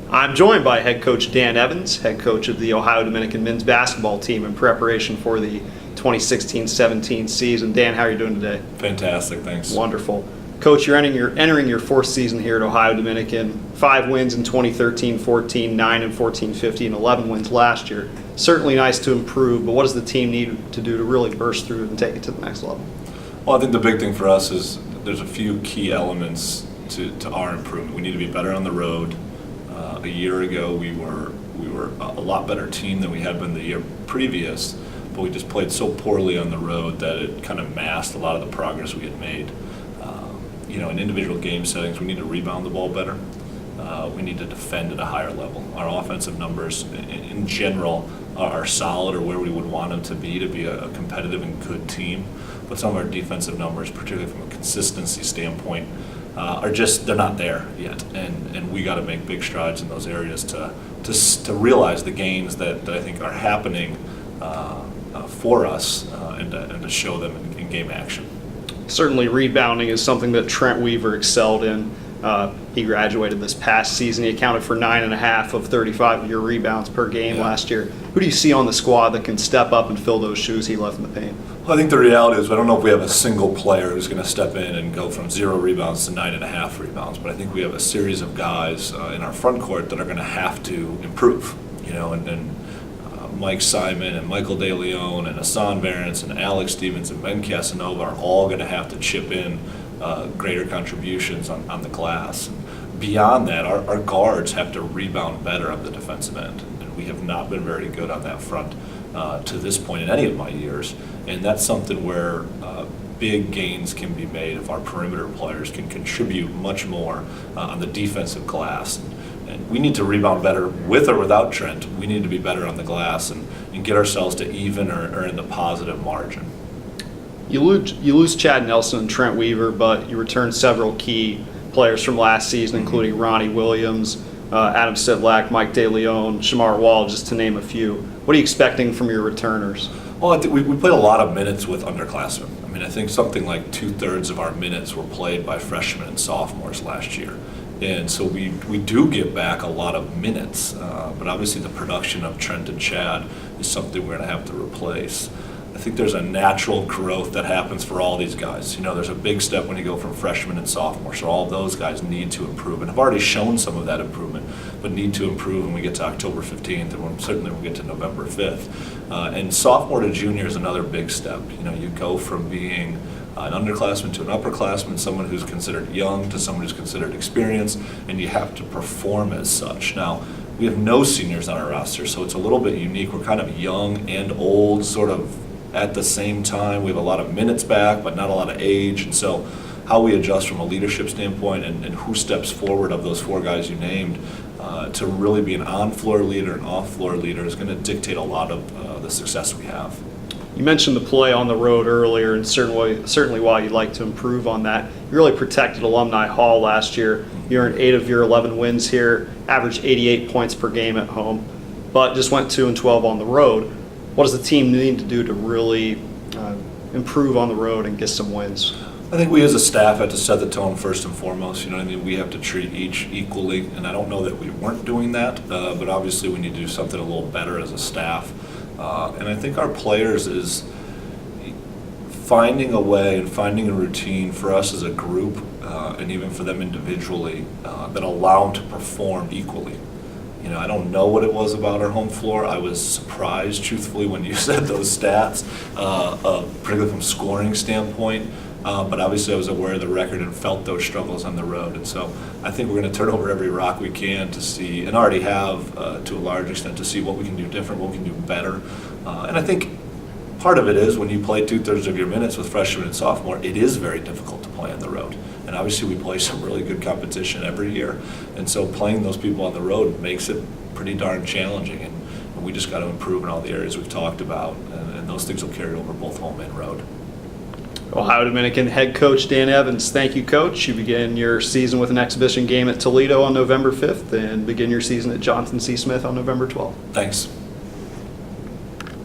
I'm joined by head coach Dan Evans, head coach of the Ohio Dominican men's basketball team in preparation for the 2016-17 season. Dan, how are you doing today? Fantastic, thanks. Wonderful. Coach, you're entering your fourth season here at Ohio Dominican. 5 wins in 2013-14, 9 in 14-15, and 11 wins last year. Certainly nice to improve, but what does the team need to do to really burst through and take it to the next level? Well, I think the big thing for us is there's a few key elements to our improvement. We need to be better on the road. A year ago, we were a lot better team than we had been the year previous, but we just played so poorly on the road that it kind of masked a lot of the progress we had made. In individual game settings, we need to rebound the ball better. We need to defend at a higher level. Our offensive numbers, in general, are solid or where we would want them to be a competitive and good team. But some of our defensive numbers, particularly from a consistency standpoint, they're not there yet, and we got to make big strides in those areas to realize the gains that I think are happening for us and to show them in game action. Certainly rebounding is something that Trent Weaver excelled in. He graduated this past season. He accounted for 9.5 of 35 of your rebounds per game last year. Who do you see on the squad that can step up and fill those shoes he left in the paint? Well, I think the reality is I don't know if we have a single player who's going to step in and go from 0 rebounds to 9.5 rebounds, but I think we have a series of guys in our front court that are going to have to improve. Mike Simon and Michael De Leon and Hassan Barents and Alex Stevens and Ben Casanova are all going to have to chip in greater contributions on the glass. And beyond that, our guards have to rebound better on the defensive end, and we have not been very good on that front to this point in any of my years, and that's something where big gains can be made if our perimeter players can contribute much more on the defensive glass. And we need to rebound better with or without Trent. We need to be better on the glass and get ourselves to even or in the positive margin. You lose Chad Nelson and Trent Weaver, but you return several key players from last season, including Ronnie Williams, Adam Sidlak, Mike De Leon, Shamar Wall, just to name a few. What are you expecting from your returners? Well, I think we played a lot of minutes with underclassmen. I think something like 2/3 of our minutes were played by freshmen and sophomores last year. And so we do get back a lot of minutes, but obviously the production of Trent and Chad is something we're going to have to replace. I think there's a natural growth that happens for all these guys. There's a big step when you go from freshmen and sophomores, so all of those guys need to improve and have already shown some of that improvement, but need to improve when we get to October 15th and certainly when we get to November 5th. And sophomore to junior is another big step. You go from being an underclassman to an upperclassman, someone who's considered young to someone who's considered experienced, and you have to perform as such. Now, we have no seniors on our roster, so it's a little bit unique. We're kind of young and old sort of at the same time. We have a lot of minutes back, but not a lot of age, and so how we adjust from a leadership standpoint and who steps forward of those 4 guys you named to really be an on-floor leader and off-floor leader is going to dictate a lot of the success we have. You mentioned the play on the road earlier, and certainly while you'd like to improve on that, you really protected Alumni Hall last year. You earned 8 of your 11 wins here, averaged 88 points per game at home, but just went 2-12 on the road. What does the team need to do to really improve on the road and get some wins? I think we as a staff have to set the tone first and foremost. We have to treat each equally, and I don't know that we weren't doing that, but obviously we need to do something a little better as a staff. And I think our players is finding a way and finding a routine for us as a group and even for them individually that allow them to perform equally. I don't know what it was about our home floor. I was surprised, truthfully, when you said those stats, particularly from scoring standpoint. But obviously I was aware of the record and felt those struggles on the road. And so I think we're going to turn over every rock we can to see, and already have to a large extent, to see what we can do different, what we can do better. And I think part of it is when you play 2/3 of your minutes with freshmen and sophomore, it is very difficult to play on the road. And obviously we play some really good competition every year. And so playing those people on the road makes it pretty darn challenging. And we just got to improve in all the areas we've talked about. And those things will carry over both home and road. Ohio Dominican head coach Dan Evans, thank you, coach. You begin your season with an exhibition game at Toledo on November 5th and begin your season at Johnson C. Smith on November 12th. Thanks.